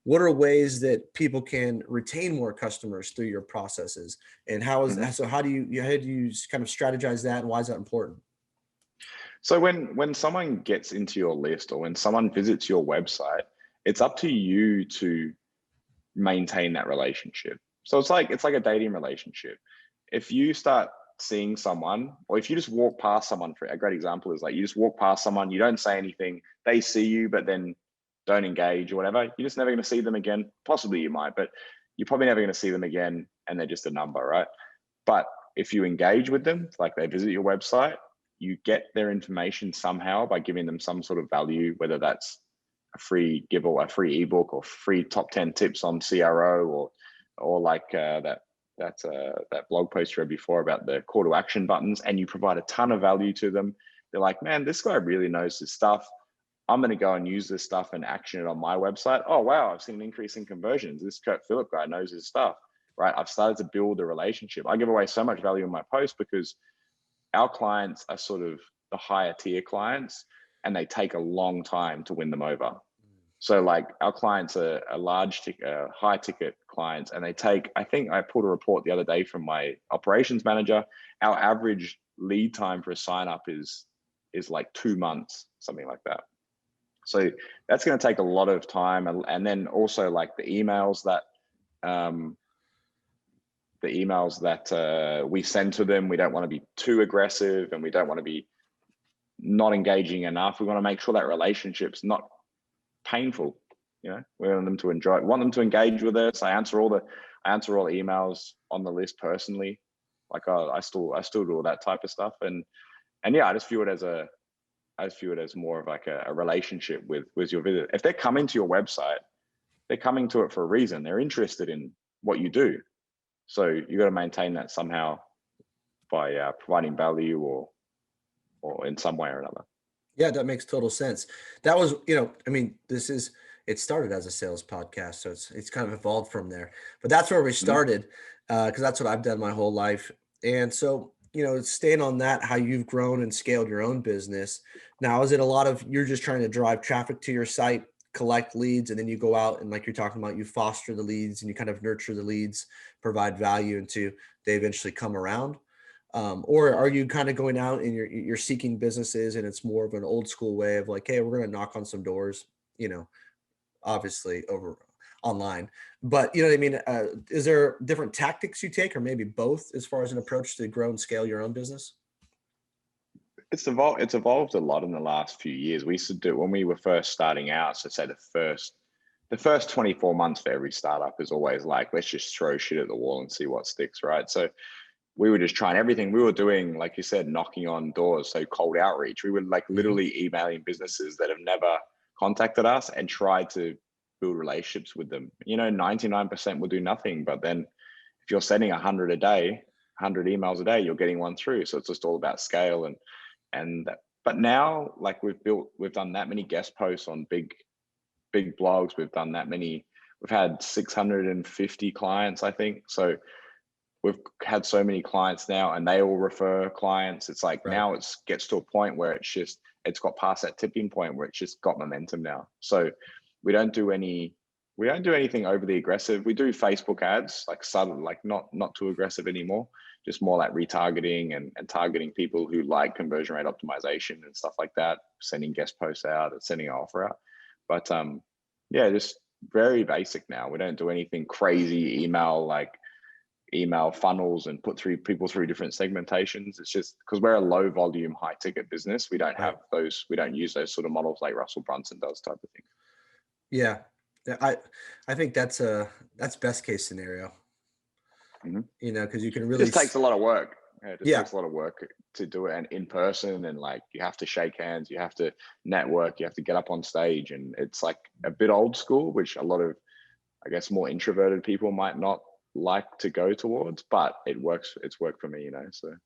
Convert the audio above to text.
what are ways that people can retain more customers through your processes? And Mhm. how do you kind of strategize that, and why is that important? So when someone gets into your list or when someone visits your website, it's up to you to maintain that relationship. So it's like a dating relationship. If you start seeing someone, or if you just walk past someone, for a great example is like you just walk past someone, you don't say anything, they see you, but then don't engage or whatever, you're just never going to see them again. Possibly you might, but you're probably never going to see them again, and they're just a number, right? But if you engage with them, like they visit your website, you get their information somehow by giving them some sort of value, whether that's a free give or a free ebook or free top 10 tips on CRO, or like that blog post you read before about the call to action buttons, and you provide a ton of value to them. They're like, man, this guy really knows his stuff. I'm going to go and use this stuff and action it on my website. Oh, wow, I've seen an increase in conversions. This Kurt Phillip guy knows his stuff, right? I've started to build a relationship. I give away so much value in my post because our clients are sort of the higher tier clients, and they take a long time to win them over. So like our clients are high ticket clients, and they take, I think I pulled a report the other day from my operations manager. Our average lead time for a sign up is like 2 months, something like that. So that's going to take a lot of time. And then also like the emails that we send to them, we don't want to be too aggressive, and we don't want to be not engaging enough. We want to make sure that relationship's not painful. We want them to enjoy it. We want them to engage with us. I answer all the emails on the list personally. Like I still do all that type of stuff. And yeah, I just view it as more of like a relationship with your visitor. If they're coming to your website, they're coming to it for a reason. They're interested in what you do. So you got to maintain that somehow by providing value or in some way or another. Yeah, that makes total sense. That was, I mean, it started as a sales podcast, so it's kind of evolved from there. But that's where we Mhm. started, because that's what I've done my whole life. And so, staying on that, how you've grown and scaled your own business. Now, is it a lot of you're just trying to drive traffic to your site, collect leads, and then you go out and like you're talking about, you foster the leads and you kind of nurture the leads, provide value until they eventually come around? Or are you kind of going out and you're seeking businesses, and it's more of an old school way of like, hey, we're going to knock on some doors, obviously over online, but you know what I mean? Is there different tactics you take, or maybe both, as far as an approach to grow and scale your own business? It's evolved a lot in the last few years. We used to do when we were first starting out. So say the first 24 months for every startup is always like, let's just throw shit at the wall and see what sticks, right? So we were just trying everything. We were doing, like you said, knocking on doors, so cold outreach. We were like Mhm. literally emailing businesses that have never contacted us and tried to build relationships with them. 99% will do nothing, but then if you're sending 100 a day, 100 emails a day, you're getting one through. So it's just all about scale and that. But now, like we've done that many guest posts on big blogs. We've had 650 clients, I think. So we've had so many clients now, and they all refer clients. It's like Right. now it gets to a point where it's got past that tipping point where it's just got momentum now. So we don't do anything overly aggressive. We do Facebook ads, like subtle, like not too aggressive anymore, just more like retargeting and targeting people who like conversion rate optimization and stuff like that, sending guest posts out and sending an offer out. But yeah, just very basic now. We don't do anything crazy email funnels and put through people through different segmentations. It's just because we're a low volume, high ticket business. We Right. don't use those sort of models like Russell Brunson does, type of thing. Yeah. Yeah, I think that's best case scenario, Mhm. because you can It really just takes a lot of work. Yeah, it just yeah. takes a lot of work to do it, and in person, and like you have to shake hands, you have to network, you have to get up on stage, and it's like a bit old school, which a lot of, I guess, more introverted people might not like to go towards, but it works. It's worked for me, so.